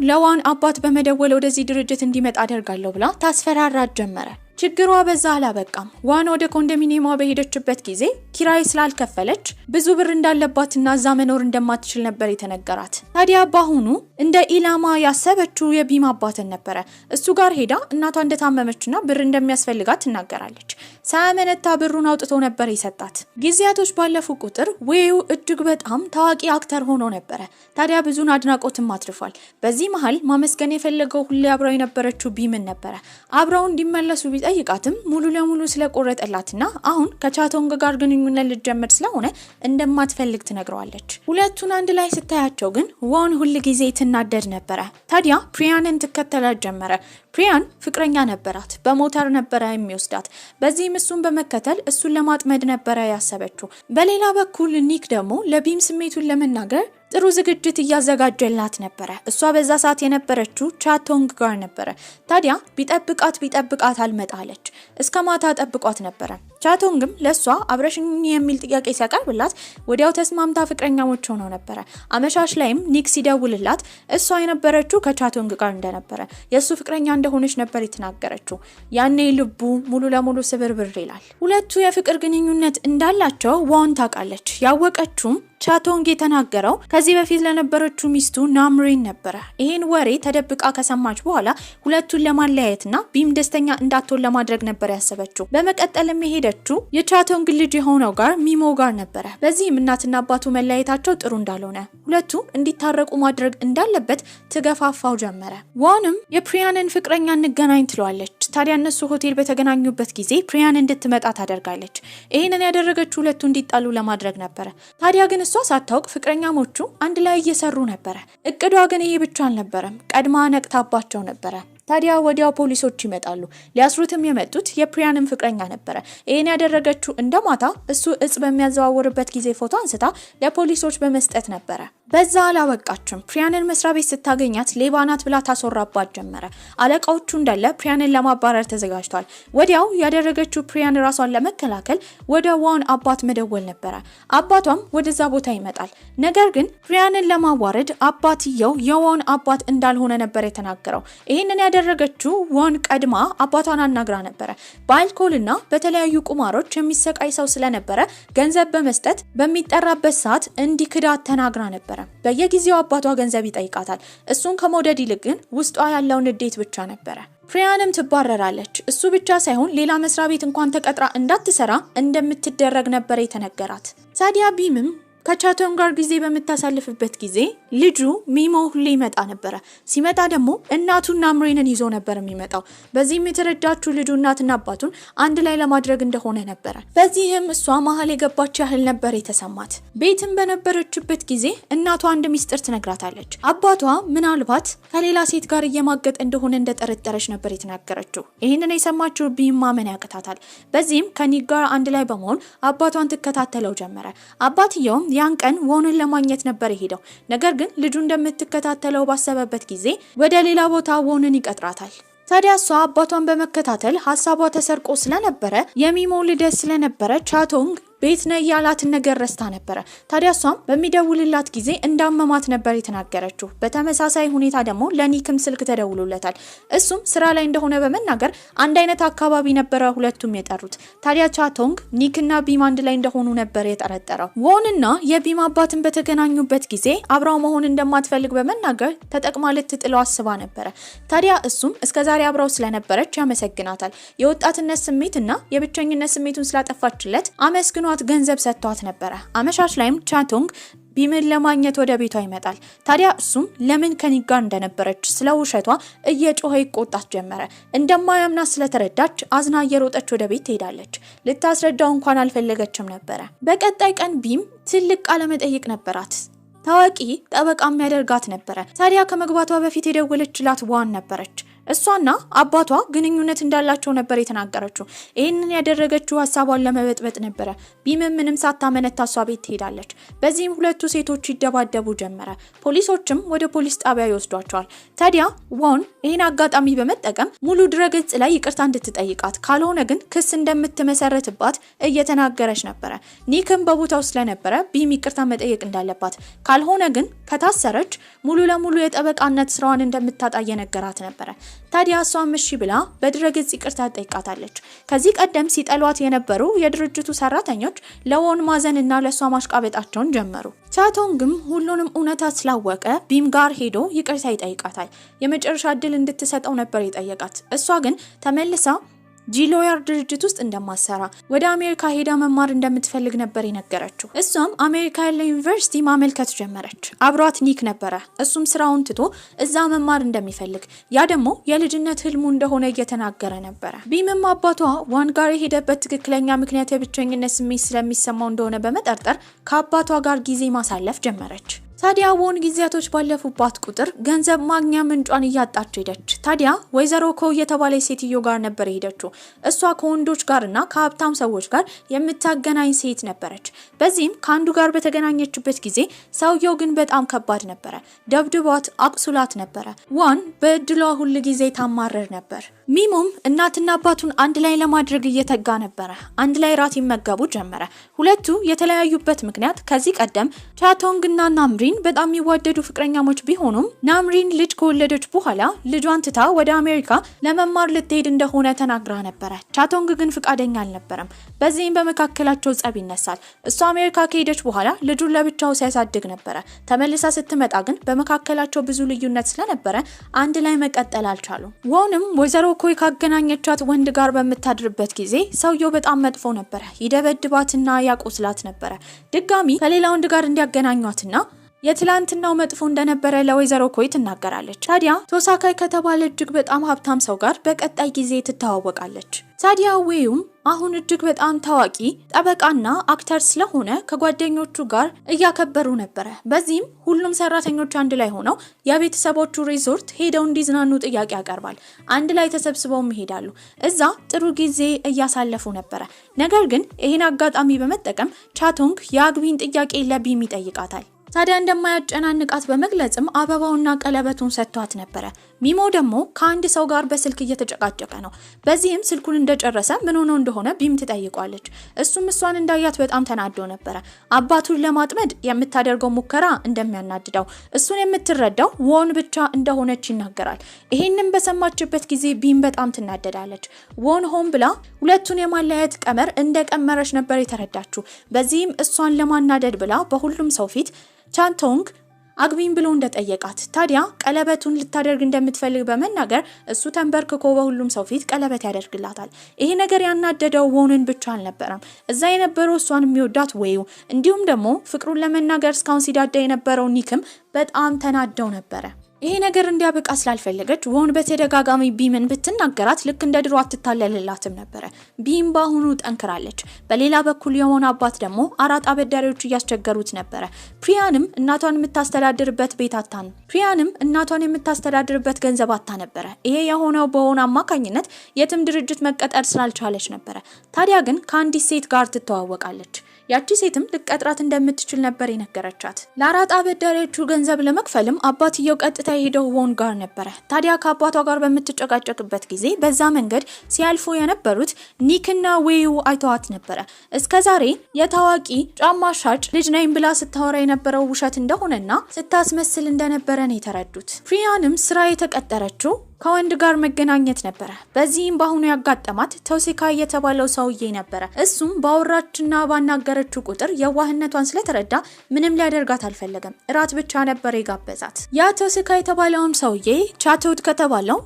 ለዋን አባት በመደወል ወደዚህ ድርጅት እንዲመጣ አደርጋለሁ ብላ ታስፈራራት ጀመረ። ችግሯ በዛ አላበቃም። ዋን ወደ ኮንዶሚኒየሟ በሄደችበት ጊዜ ኪራይ ስላልከፈለች ብዙ ብር እንዳለባትና እዛ መኖር እንደማትችል ነበር የተነገራት። ታዲያ ባሁኑ እንደ ኢላማ ያሰበችው የቢም አባትን ነበር። እሱ ጋር ሄዳ እናቷ እንደታመመችና ብር እንደሚያስፈልጋት ትናገራለች። ሳያመነታ ብሩን አውጥቶ ነበር የሰጣት። ጊዜያቶች ባለፉ ቁጥር ዌዩ እጅግ በጣም ታዋቂ አክተር ሆኖ ነበር። ታዲያ ብዙን አድናቆትም አትርፏል። በዚህ መሃል ማመስገን የፈለገው ሁሌ አብራው የነበረችው ቢምን ነበር። አብራው እንዲመለሱ ጠይቃትም ሙሉ ለሙሉ ስለቆረጠላትና አሁን ከቻቶንግ ጋር ግንኙነት ልትጀምር ስለሆነ እንደማትፈልግ ትነግረዋለች። ሁለቱን አንድ ላይ ስታያቸው ግን ዋን ሁሉ ጊዜ ትናደድ ነበር። ታዲያ ፕሪያንን ትከተላት ጀመረ። ፕሪያን ፍቅረኛ ነበራት። በሞተር ነበር የሚወስዳት። በዚህም እሱን በመከተል እሱን ለማጥመድ ነበር ያሰበችው። በሌላ በኩል ኒክ ደግሞ ለቢም ስሜቱን ለመናገር ጥሩ ዝግጅት እያዘጋጀላት ነበር። እሷ በዛ ሰዓት የነበረችው ቻቶንግ ጋር ነበር። ታዲያ ቢጠብቃት አልመጣለች። እስከ ማታ ጠብቋት ነበር። ቻቶንግም ለሷ አብረሽኝ የሚል ጥያቄ ሲያቀርብላት ወዲያው ተስማምታ ፍቅረኛሞች ሆነው ነበር። አመሻሽ ላይም ኒክ ሲደውልላት እሷ የነበረችው ከቻቶንግ ጋር እንደነበረ የሱ ፍቅረኛ እንደሆነች ነበር የተናገረችው። ያኔ ልቡ ሙሉ ለሙሉ ስብርብር ይላል። ሁለቱ የፍቅር ግንኙነት እንዳላቸው ዋን ታውቃለች። ያወቀችውም ቻቶንግ የተናገረው ከዚህ በፊት ለነበረችው ሚስቱ ናምሪን ነበር። ይሄን ወሬ ተደብቃ ከሰማች በኋላ ሁለቱን ለማለያየትና ቢም ደስተኛ እንዳትሆን ለማድረግ ነበር ያሰበችው። በመቀጠልም የሄደችው የቻቶንግ ልጅ የሆነው ጋር ሚሞ ጋር ነበር። በዚህም እናትና አባቱ መለያየታቸው ጥሩ እንዳልሆነ ሁለቱ እንዲታረቁ ማድረግ እንዳለበት ትገፋፋው ጀመረ። ዋንም የፕሪያንን ፍቅረኛ እንገናኝ ትለዋለች። ታዲያ እነሱ ሆቴል በተገናኙበት ጊዜ ፕሪያን እንድትመጣ ታደርጋለች። ይሄንን ያደረገችው ሁለቱ እንዲጣሉ ለማድረግ ነበር። ታዲያ ግን እሷ ሳታውቅ ፍቅረኛሞቹ አንድ ላይ እየሰሩ ነበር። እቅዷ ግን ይሄ ብቻ አልነበረም። ቀድማ ነቅታባቸው ነበር። ታዲያ ወዲያው ፖሊሶች ይመጣሉ። ሊያስሩትም የመጡት የፕሪያንን ፍቅረኛ ነበር። ይሄን ያደረገችው እንደማታ እሱ እጽ በሚያዘዋውርበት ጊዜ ፎቶ አንስታ ለፖሊሶች በመስጠት ነበር። በዛ አላበቃችም። ፕሪያንን መስሪያ ቤት ስታገኛት ሌባ ናት ብላ ታስወራባት ጀመረ። አለቃዎቹ እንዳለ ፕሪያንን ለማባረር ተዘጋጅቷል። ወዲያው ያደረገችው ፕሪያን ራሷን ለመከላከል ወደ ዋን አባት መደወል ነበር። አባቷም ወደዛ ቦታ ይመጣል። ነገር ግን ፕሪያንን ለማዋረድ አባትየው የዋን አባት እንዳልሆነ ነበር የተናገረው። ይሄንን ያደረገችው ዋን ቀድማ አባቷን አናግራ ነበር። በአልኮልና በተለያዩ ቁማሮች የሚሰቃይ ሰው ስለነበረ ገንዘብ በመስጠት በሚጠራበት ሰዓት እንዲክዳት ተናግራ ነበር። በየጊዜው አባቷ ገንዘብ ይጠይቃታል። እሱን ከመውደድ ይልቅ ግን ውስጧ ያለው ንዴት ብቻ ነበር። ፕሪያንም ትባረራለች። እሱ ብቻ ሳይሆን ሌላ መስሪያ ቤት እንኳን ተቀጥራ እንዳትሰራ እንደምትደረግ ነበር የተነገራት። ታዲያ ቢምም ከቻቶንግ ጋር ጊዜ በመታሳልፍበት ጊዜ ልጁ ሚሞ ሁሌ ይመጣ ነበር። ሲመጣ ደግሞ እናቱና ናምሪንን ይዞ ነበር የሚመጣው። በዚህም የተረዳችው ልጁ እናትና አባቱን አንድ ላይ ለማድረግ እንደሆነ ነበር። በዚህም እሷ መሀል የገባች ያህል ነበር የተሰማት። ቤትም በነበረችበት ጊዜ እናቷ አንድ ሚስጥር ትነግራታለች። አባቷ ምናልባት ከሌላ ሴት ጋር እየማገጥ እንደሆነ እንደጠረጠረች ነበር የተናገረችው። ይህንን የሰማችው ቢም ማመን ያቅታታል። በዚህም ከኒክ ጋር አንድ ላይ በመሆን አባቷን ትከታተለው ጀመረ። አባትየውም ያን ቀን ዋንን ለማግኘት ነበር የሄደው። ነገር ግን ልጁ እንደምትከታተለው ባሰበበት ጊዜ ወደ ሌላ ቦታ ዋንን ይቀጥራታል። ታዲያ እሷ አባቷን በመከታተል ሐሳቧ ተሰርቆ ስለነበረ የሚሞ ልደት ስለነበረ ቻቶንግ ቤት ነው ያላትን ነገር ረስታ ነበር። ታዲያ እሷም በሚደውልላት ጊዜ እንዳመማት ነበር የተናገረችው። በተመሳሳይ ሁኔታ ደግሞ ለኒክም ስልክ ተደውሎለታል። እሱም ስራ ላይ እንደሆነ በመናገር አንድ አይነት አካባቢ ነበር ሁለቱም የጠሩት። ታዲያ ቻቶንግ ኒክና ቢም አንድ ላይ እንደሆኑ ነበር የጠረጠረው። ዋንና የቢም አባትን በተገናኙበት ጊዜ አብራው መሆን እንደማትፈልግ በመናገር ተጠቅማ ልትጥለው አስባ ነበር። ታዲያ እሱም እስከዛሬ አብራው ስለነበረች ያመሰግናታል። የወጣትነት ስሜትና የብቸኝነት ስሜቱን ስላጠፋችለት አመስግኗት ገንዘብ ሰጥቷት ነበር። አመሻሽ ላይም ቻቶንግ ቢምን ለማግኘት ወደ ቤቷ ይመጣል። ታዲያ እሱም ለምን ከኒክ ጋር እንደነበረች ስለውሸቷ እየጮኸ ይቆጣት ጀመረ። እንደማያምናት ስለተረዳች አዝና እየሮጠች ወደ ቤት ትሄዳለች። ልታስረዳው እንኳን አልፈለገችም ነበር። በቀጣይ ቀን ቢም ትልቅ ቃለ መጠይቅ ነበራት። ታዋቂ ጠበቃ የሚያደርጋት ነበር። ታዲያ ከመግባቷ በፊት የደወለችላት ዋን ነበረች። እሷና አባቷ ግንኙነት እንዳላቸው ነበር የተናገረችው። ይሄንን ያደረገችው ሐሳቧን ለመበጥበጥ ነበር። ቢም ምንም ሳታመነታ እሷ ቤት ትሄዳለች። በዚህም ሁለቱ ሴቶች ይደባደቡ ጀመረ። ፖሊሶችም ወደ ፖሊስ ጣቢያ ይወስዷቸዋል። ታዲያ ዋን ይሄን አጋጣሚ በመጠቀም ሙሉ ድረገጽ ላይ ይቅርታ እንድትጠይቃት ካልሆነ ግን ክስ እንደምትመሰረትባት እየተናገረች ነበር። ኒክም በቦታው ስለነበረ ቢም ይቅርታ መጠየቅ እንዳለባት ካልሆነ ግን ከታሰረች ሙሉ ለሙሉ የጠበቃነት ስራዋን እንደምታጣ እየነገራት ነበር። ታዲያ እሷም እሺ ብላ በድረገጽ ይቅርታ ጠይቃታለች። ከዚህ ቀደም ሲጠሏት የነበሩ የድርጅቱ ሰራተኞች ለዋን ማዘንና ለሷ ማሽቃበጣቸውን ጀመሩ። ቻቶንግም ሁሉንም እውነታ ስላወቀ ቢም ጋር ሄዶ ይቅርታ ይጠይቃታል። የመጨረሻ እድል እንድትሰጠው ነበር የጠየቃት። እሷ ግን ተመልሳ ጂሎያር ድርጅት ውስጥ እንደማሰራ ወደ አሜሪካ ሄዳ መማር እንደምትፈልግ ነበር የነገረችው። እሷም አሜሪካ ያለ ዩኒቨርሲቲ ማመልከት ጀመረች። አብሯት ኒክ ነበረ። እሱም ስራውን ትቶ እዛ መማር እንደሚፈልግ ያ ደግሞ የልጅነት ህልሙ እንደሆነ እየተናገረ ነበር። ቢምም አባቷ ዋን ጋር የሄደበት ትክክለኛ ምክንያት የብቸኝነት ስሜት ስለሚሰማው እንደሆነ በመጠርጠር ከአባቷ ጋር ጊዜ ማሳለፍ ጀመረች። ታዲያ ዋን ጊዜያቶች ባለፉባት ቁጥር ገንዘብ ማግኛ ምንጯን እያጣች ሄደች። ታዲያ ወይዘሮ ኮ የተባለ ሴትዮ ጋር ነበር ሄደችው። እሷ ከወንዶች ጋርና ከሀብታም ሰዎች ጋር የምታገናኝ ሴት ነበረች። በዚህም ከአንዱ ጋር በተገናኘችበት ጊዜ ሰውየው ግን በጣም ከባድ ነበረ። ደብድቧት አቁስላት ነበረ። ዋን በእድሏ ሁሉ ጊዜ ታማረር ነበር። ሚሞም እናትና አባቱን አንድ ላይ ለማድረግ እየተጋ ነበር። አንድ ላይ ራት ይመገቡ ጀመረ። ሁለቱ የተለያዩበት ምክንያት ከዚህ ቀደም ቻቶንግና ናምሪን በጣም የሚዋደዱ ፍቅረኛሞች ቢሆኑም ናምሪን ልጅ ከወለደች በኋላ ልጇን ትታ ወደ አሜሪካ ለመማር ልትሄድ እንደሆነ ተናግራ ነበር። ቻቶንግ ግን ፍቃደኛ አልነበረም። በዚህም በመካከላቸው ጸብ ይነሳል። እሷ አሜሪካ ከሄደች በኋላ ልጁን ለብቻው ሲያሳድግ ነበር። ተመልሳ ስትመጣ ግን በመካከላቸው ብዙ ልዩነት ስለነበረ አንድ ላይ መቀጠል አልቻሉም። ወንም ወይዘሮ ኮይ ካገናኘቻት ወንድ ጋር በመታድርበት ጊዜ ሰውየው በጣም መጥፎ ነበር። ይደበድባትና ያቆስላት ነበር። ድጋሚ ከሌላ ወንድ ጋር እንዲያገናኟትና የትላንትናው መጥፎ እንደነበረ ለወይዘሮ ኮይ ትናገራለች። ታዲያ ቶሳካይ ከተባለ እጅግ በጣም ሀብታም ሰው ጋር በቀጣይ ጊዜ ትተዋወቃለች። ታዲያ ዌዩም አሁን እጅግ በጣም ታዋቂ ጠበቃና አክተር ስለሆነ ከጓደኞቹ ጋር እያከበሩ ነበር። በዚህም ሁሉም ሰራተኞች አንድ ላይ ሆነው የቤተሰቦቹ ሪዞርት ሄደው እንዲዝናኑ ጥያቄ ያቀርባል። አንድ ላይ ተሰብስበው ይሄዳሉ። እዛ ጥሩ ጊዜ እያሳለፉ ነበር። ነገር ግን ይሄን አጋጣሚ በመጠቀም ቻቶንግ የአግቢን ጥያቄ ለቢም ይጠይቃታል። ታዲያ እንደማያጨናንቃት በመግለጽም አበባውና ቀለበቱን ሰጥቷት ነበር። ሚሞ ደግሞ ከአንድ ሰው ጋር በስልክ እየተጨቃጨቀ ነው። በዚህም ስልኩን እንደጨረሰ ምን ሆኖ እንደሆነ ቢም ትጠይቋለች። እሱም እሷን እንዳያት በጣም ተናዶ ነበር። አባቱን ለማጥመድ የምታደርገው ሙከራ እንደሚያናድደው እሱን የምትረዳው ወን ብቻ እንደሆነች ይናገራል። ይሄንን በሰማችበት ጊዜ ቢም በጣም ትናደዳለች። ወን ሆን ብላ ሁለቱን የማለያየት ቀመር እንደቀመረች ነበር የተረዳችው። በዚህም እሷን ለማናደድ ብላ በሁሉም ሰው ፊት ቻቶንግ አግቢን ብሎ እንደጠየቃት ታዲያ ቀለበቱን ልታደርግ እንደምትፈልግ በመናገር እሱ ተንበርክኮ በሁሉም ሰው ፊት ቀለበት ያደርግላታል። ይሄ ነገር ያናደደው ወንን ብቻ አልነበረም። እዛ የነበረው እሷን የሚወዳት ዌዩ እንዲሁም ደግሞ ፍቅሩን ለመናገር እስካሁን ሲዳዳ የነበረው ኒክም በጣም ተናደው ነበር። ይሄ ነገር እንዲያበቃ ስላልፈለገች ወን በተደጋጋሚ ቢምን ብትናገራት ልክ እንደ ድሮ አትታለልላትም ነበር። ቢም ባሁኑ ጠንክራለች። በሌላ በኩል የሆነ አባት ደግሞ አራት አበዳሪዎች እያስቸገሩት ነበር። ፕሪያንም እናቷን የምታስተዳድርበት ገንዘብ አታ ነበር። ይሄ የሆነው በሆነ አማካኝነት የትም ድርጅት መቀጠር ስላልቻለች ነበር። ታዲያ ግን ከአንዲት ሴት ጋር ትተዋወቃለች። ያቺ ሴትም ልቀጥራት እንደምትችል ነበር የነገረቻት። ለአራት አበዳሪዎቹ ገንዘብ ለመክፈልም አባትየው ቀጥታ ሄደው ወን ጋር ነበር። ታዲያ ከአባቷ ጋር በምትጨቃጨቅበት ጊዜ በዛ መንገድ ሲያልፉ የነበሩት ኒክና ዌዩ አይተዋት ነበር። እስከዛሬ የታዋቂ ጫማ ሻጭ ልጅ ነኝ ብላ ስታወራ የነበረው ውሸት እንደሆነና ስታስመስል እንደነበረ ነው የተረዱት። ፕሪያንም ስራ የተቀጠረችው ከወንድ ጋር መገናኘት ነበር። በዚህም ባሁኑ ያጋጠማት ቶሲካይ የተባለው ሰውዬ ነበር። እሱም ባወራችና ባናገረችው ቁጥር የዋህነቷን ስለተረዳ ምንም ሊያደርጋት አልፈለገም። እራት ብቻ ነበር የጋበዛት። ያ ቶሲካይ የተባለውም ሰውዬ ቻቶድ ከተባለው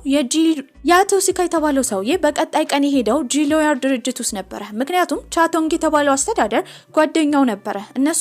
ቶሲካይ የተባለው ሰውዬ በቀጣይ ቀን ሄደው ጂሎያር ድርጅት ውስጥ ነበር። ምክንያቱም ቻቶንግ የተባለው አስተዳደር ጓደኛው ነበር። እነሱ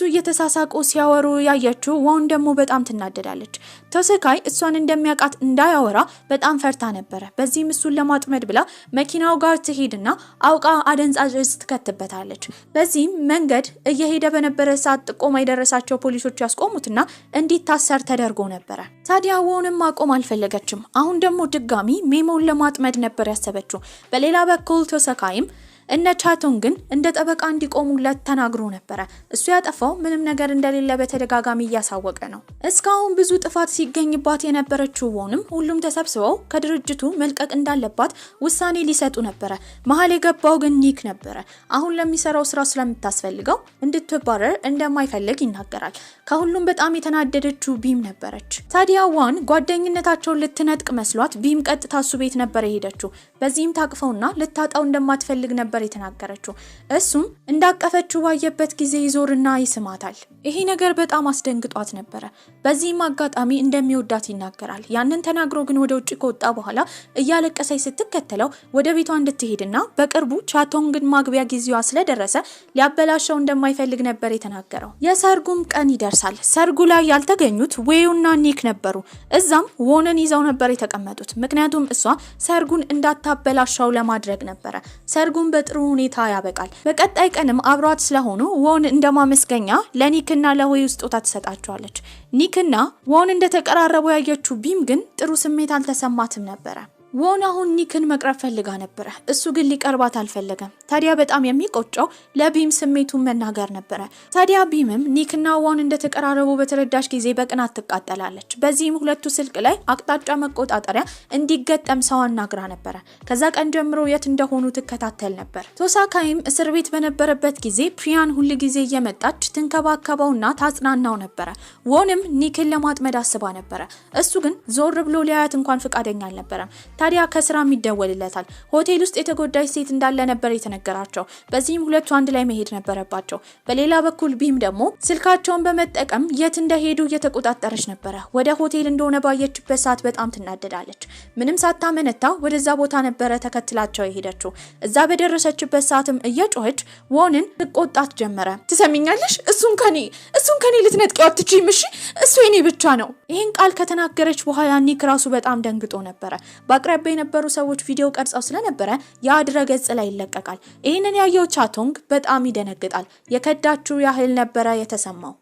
እየተሳሳቁ ሲያወሩ ያየችው ወን ደግሞ በጣም ትናደዳለች። ቶሲካይ እሷን እንደሚያቃት እንዳያወራ በጣም ፈርታ ነበር። በዚህም እሱን ለማጥመድ ብላ መኪናው ጋር ትሄድና አውቃ አደንዛዥ ትከትበታለች። በዚህም መንገድ እየሄደ በነበረ ሰዓት ጥቆማ የደረሳቸው ፖሊሶች ያስቆሙትና እንዲታሰር ተደርጎ ነበር። ታዲያ ወንም ማቆም አልፈለገችም። አሁን ደግሞ ድጋሚ ሜሞን ለማጥመድ ነበር ያሰበችው። በሌላ በኩል ቶሲካይም እነ ቻቶንግን እንደ ጠበቃ እንዲቆሙለት ተናግሮ ነበር። እሱ ያጠፋው ምንም ነገር እንደሌለ በተደጋጋሚ እያሳወቀ ነው። እስካሁን ብዙ ጥፋት ሲገኝባት የነበረችው ወንም ሁሉም ተሰብስበው ከድርጅቱ መልቀቅ እንዳለባት ውሳኔ ሊሰጡ ነበር። መሀል የገባው ግን ኒክ ነበር። አሁን ለሚሰራው ስራ ስለምታስፈልገው እንድትባረር እንደማይፈልግ ይናገራል። ከሁሉም በጣም የተናደደችው ቢም ነበረች። ታዲያ ዋን ጓደኝነታቸውን ልትነጥቅ መስሏት ቢም ቀጥታ እሱ ቤት ነበር የሄደችው። በዚህም ታቅፈውና ልታጣው እንደማትፈልግ ነበር የተናገረችው። እሱም እንዳቀፈችው ባየበት ጊዜ ይዞርና ይስማታል። ይሄ ነገር በጣም አስደንግጧት ነበር። በዚህም አጋጣሚ እንደሚወዳት ይናገራል። ያንን ተናግሮ ግን ወደ ውጭ ከወጣ በኋላ እያለቀሰች ስትከተለው ወደ ቤቷ እንድትሄድና በቅርቡ ቻቶንግን ማግቢያ ጊዜዋ ስለደረሰ ሊያበላሸው እንደማይፈልግ ነበር የተናገረው። የሰርጉም ቀን ይደርሳል። ሰርጉ ላይ ያልተገኙት ዌዩና ኒክ ነበሩ። እዛም ወንን ይዘው ነበር የተቀመጡት። ምክንያቱም እሷ ሰርጉን እንዳታበላሸው ለማድረግ ነበር። ሰርጉን በጥሩ ሁኔታ ያበቃል። በቀጣይ ቀንም አብሯት ስለሆኑ ወን እንደማመስገኛ ለኒክና ለዌዩ ስጦታ ትሰጣቸዋለች። ኒክና ወን እንደተቀራረቡ ያየችው ቢም ግን ጥሩ ስሜት አልተሰማትም ነበር። ወን አሁን ኒክን መቅረብ ፈልጋ ነበር። እሱ ግን ሊቀርባት አልፈለገም። ታዲያ በጣም የሚቆጨው ለቢም ስሜቱን መናገር ነበር። ታዲያ ቢምም ኒክና ወን እንደተቀራረቡ በተረዳሽ ጊዜ በቅናት ትቃጠላለች። በዚህም ሁለቱ ስልክ ላይ አቅጣጫ መቆጣጠሪያ እንዲገጠም ሰው አናግራ ነበር። ከዛ ቀን ጀምሮ የት እንደሆኑ ትከታተል ነበር። ቶሳካይም እስር ቤት በነበረበት ጊዜ ፕሪያን ሁሉ ጊዜ እየመጣች ትንከባከበውና ታጽናናው ነበር። ወንም ኒክን ለማጥመድ አስባ ነበር። እሱ ግን ዞር ብሎ ሊያያት እንኳን ፍቃደኛ አልነበረም። ታዲያ ከስራም ይደወልለታል። ሆቴል ውስጥ የተጎዳች ሴት እንዳለ ነበር የተነገራቸው። በዚህም ሁለቱ አንድ ላይ መሄድ ነበረባቸው። በሌላ በኩል ቢም ደግሞ ስልካቸውን በመጠቀም የት እንደሄዱ እየተቆጣጠረች ነበር። ወደ ሆቴል እንደሆነ ባየችበት ሰዓት በጣም ትናደዳለች። ምንም ሳታመነታ ወደዛ ቦታ ነበር ተከትላቸው የሄደችው። እዛ በደረሰችበት ሰዓትም እየጮኸች ወንን ትቆጣት ጀመረ። ትሰሚኛለሽ? እሱን ከኔ ልትነጥቀው አትችይም። እሺ እሱ የኔ ብቻ ነው። ይሄን ቃል ከተናገረች በኋላ ኒክ ራሱ በጣም ደንግጦ ነበር። በአቅራቢያ የነበሩ ሰዎች ቪዲዮ ቀርጸው ስለነበረ ያ ድረገጽ ላይ ይለቀቃል። ይሄንን ያየው ቻቶንግ በጣም ይደነግጣል። የከዳችው ያህል ነበር የተሰማው።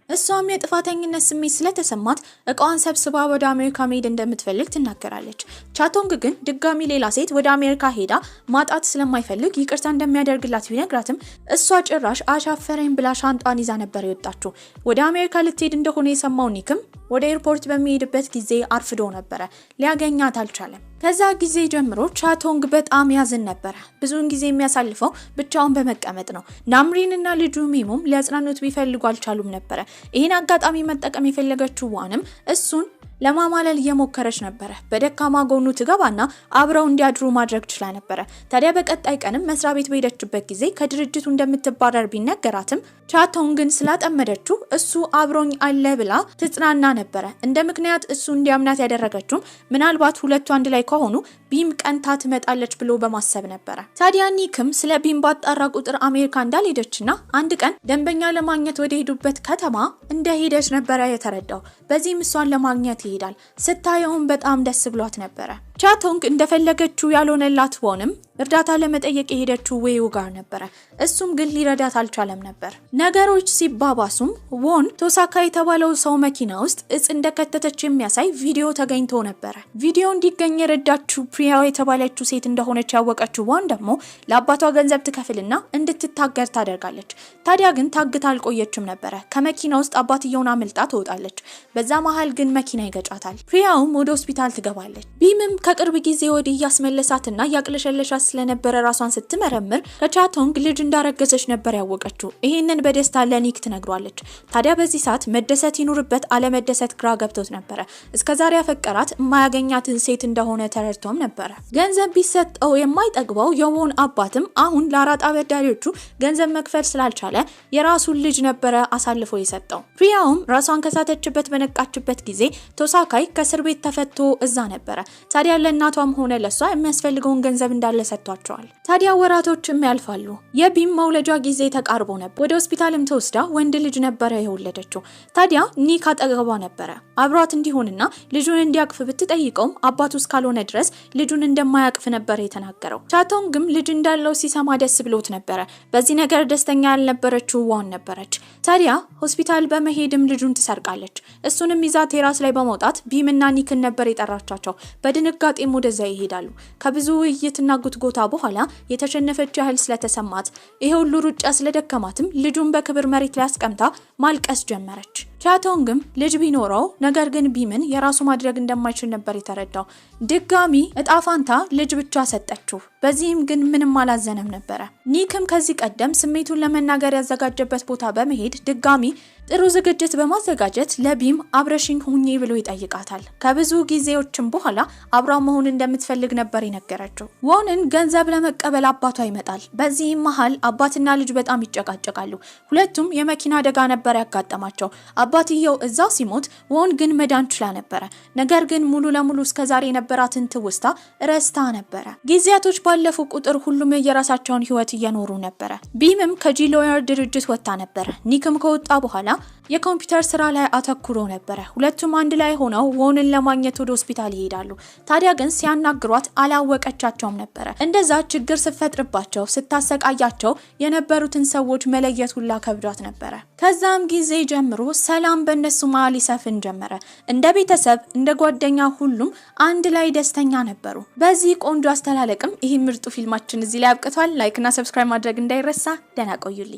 እሷም የጥፋተኝነት ስሜት ስለተሰማት እቃዋን ሰብስባ ወደ አሜሪካ መሄድ እንደምትፈልግ ትናገራለች። ቻቶንግ ግን ድጋሚ ሌላ ሴት ወደ አሜሪካ ሄዳ ማጣት ስለማይፈልግ ይቅርታ እንደሚያደርግላት ቢነግራትም እሷ ጭራሽ አሻፈረኝ ብላ ሻንጣን ይዛ ነበር የወጣችው። ወደ አሜሪካ ልትሄድ እንደሆነ የሰማው ኒክም ወደ ኤርፖርት በሚሄድበት ጊዜ አርፍዶ ነበር። ሊያገኛት አልቻለም። ከዛ ጊዜ ጀምሮ ቻቶንግ በጣም ያዝን ነበር። ብዙውን ጊዜ የሚያሳልፈው ብቻውን በመቀመጥ ነው። ናምሪንና ልጁ ሚሙም ሊያጽናኑት ቢፈልጉ አልቻሉም ነበር። ይሄን አጋጣሚ መጠቀም የፈለገችው ዋንም እሱን ለማማለል እየሞከረች ነበር። በደካማ ጎኑ ትገባና አብረው እንዲያድሩ ማድረግ ችላ ነበር። ታዲያ በቀጣይ ቀንም መስሪያ ቤት በሄደችበት ጊዜ ከድርጅቱ እንደምትባረር ቢነገራትም ቻቶንግን ስላጠመደችው እሱ አብሮኝ አለ ብላ ትጽናና ነበር። እንደ ምክንያት እሱ እንዲያምናት ያደረገችው ምናልባት ሁለቱ አንድ ላይ ከሆኑ ቢም ቀንታ ትመጣለች ብሎ በማሰብ ነበር። ታዲያ ኒክም ስለ ቢም ባጣራ ቁጥር አሜሪካ እንዳልሄደችና አንድ ቀን ደንበኛ ለማግኘት ወደ ሄዱበት ከተማ እንደሄደች ነበር የተረዳው። በዚህም እሷን ለማግኘት ይሄዳል። ስታየውም በጣም ደስ ብሏት ነበር። ቻቶንግ እንደፈለገችው ያልሆነላት ሆነም እርዳታ ለመጠየቅ የሄደችው ዌዩ ጋር ነበር። እሱም ግን ሊረዳት አልቻለም ነበር። ነገሮች ሲባባሱም ወን ቶሳካ የተባለው ሰው መኪና ውስጥ እጽ እንደከተተች የሚያሳይ ቪዲዮ ተገኝቶ ነበር። ቪዲዮ እንዲገኝ የረዳችው ፕሪያ የተባለችው ሴት እንደሆነች ያወቀችው ወን ደግሞ ለአባቷ ገንዘብ ትከፍልና እንድትታገር ታደርጋለች። ታዲያ ግን ታግታ አልቆየችም ነበር። ከመኪና ውስጥ አባትየውን አምልጣ ትወጣለች። በዛ መሃል ግን መኪና ይገጫታል። ፕሪያውም ወደ ሆስፒታል ትገባለች። ቢምም ከቅርብ ጊዜ ወዲህ ያስመለሳትና ያቅለሸለሻት ስለነበረ ራሷን ስትመረምር ከቻቶንግ ልጅ እንዳረገዘች ነበር ያወቀችው። ይሄንን በደስታ ለኒክ ትነግሯለች። ታዲያ በዚህ ሰዓት መደሰት ይኑርበት አለመደሰት ግራ ገብቶት ነበር። እስከዛሬ ያፈቀራት የማያገኛትን ሴት እንደሆነ ተረድቶም ነበር። ገንዘብ ቢሰጠው የማይጠግበው የወን አባትም አሁን ለአራጣ አበዳሪዎቹ ገንዘብ መክፈል ስላልቻለ የራሱን ልጅ ነበር አሳልፎ የሰጠው። ፕሪያውም ራሷን ከሳተችበት በነቃችበት ጊዜ ቶሳካይ ከእስር ቤት ተፈቶ እዛ ነበር። ታዲያ ለእናቷም ሆነ ለሷ የሚያስፈልገውን ገንዘብ እንዳለ ሰጥቷቸዋል። ታዲያ ወራቶችም ያልፋሉ። የቢም መውለጃ ጊዜ ተቃርቦ ነበር። ወደ ሆስፒታልም ተወስዳ ወንድ ልጅ ነበር የወለደችው። ታዲያ ኒክ አጠገቧ ነበር። አብሯት እንዲሆንና ልጁን እንዲያቅፍ ብትጠይቀውም አባቱ እስካልሆነ ድረስ ልጁን እንደማያቅፍ ነበር የተናገረው። ቻቶንግም ልጅ እንዳለው ሲሰማ ደስ ብሎት ነበር። በዚህ ነገር ደስተኛ ያልነበረችው ዋን ነበረች። ታዲያ ሆስፒታል በመሄድም ልጁን ትሰርቃለች። እሱንም ይዛ ቴራስ ላይ በመውጣት ቢምና ኒክን ነበር የጠራቻቸው። በድንጋጤም ወደዛ ይሄዳሉ። ከብዙ ውይይትና ጉትጎታ በኋላ የተሸነፈች ያህል ስለተሰማት ይሄ ሁሉ ሩጫ ስለደከማትም ልጁን በክብር መሬት ላይ አስቀምጣ ማልቀስ ጀመረች። ቻቶንግም ልጅ ቢኖረው ነገር ግን ቢምን የራሱ ማድረግ እንደማይችል ነበር የተረዳው። ድጋሚ እጣፋንታ ልጅ ብቻ ሰጠችው። በዚህም ግን ምንም አላዘነም ነበር። ኒክም ከዚህ ቀደም ስሜቱን ለመናገር ያዘጋጀበት ቦታ በመሄድ ድጋሚ ጥሩ ዝግጅት በማዘጋጀት ለቢም አብረሽኝ ሁኚ ብሎ ይጠይቃታል። ከብዙ ጊዜዎችም በኋላ አብራው መሆን እንደምትፈልግ ነበር የነገረችው። ወንን ገንዘብ ለመቀበል አባቷ ይመጣል። በዚህም መሃል አባትና ልጅ በጣም ይጨቃጨቃሉ። ሁለቱም የመኪና አደጋ ነበር ያጋጠማቸው። አባትየው እዛው ሲሞት ወን ግን መዳን ችላ ነበር። ነገር ግን ሙሉ ለሙሉ እስከዛሬ የነበራትን ትውስታ ረስታ ነበር። ጊዜያቶች ባለፉ ቁጥር ሁሉም የራሳቸውን ህይወት እየኖሩ ነበር። ቢምም ከጂሎየር ድርጅት ወጣ ነበር። ኒክም ከወጣ በኋላ የኮምፒውተር ስራ ላይ አተኩሮ ነበር። ሁለቱም አንድ ላይ ሆነው ወንን ለማግኘት ወደ ሆስፒታል ይሄዳሉ። ታዲያ ግን ሲያናግሯት አላወቀቻቸውም ነበር። እንደዛ ችግር ሲፈጥርባቸው ስታሰቃያቸው የነበሩትን ሰዎች መለየት ሁላ ከብዷት ነበር። ከዛም ጊዜ ጀምሮ ሰላም በእነሱ መሃል ይሰፍን ጀመረ። እንደ ቤተሰብ እንደ ጓደኛ ሁሉም አንድ ላይ ደስተኛ ነበሩ። በዚህ ቆንጆ አስተላለቅም ይህ ምርጡ ፊልማችን እዚህ ላይ አብቅቷል። ላይክ እና ሰብስክራይብ ማድረግ እንዳይረሳ። ደህና ቆዩልኝ።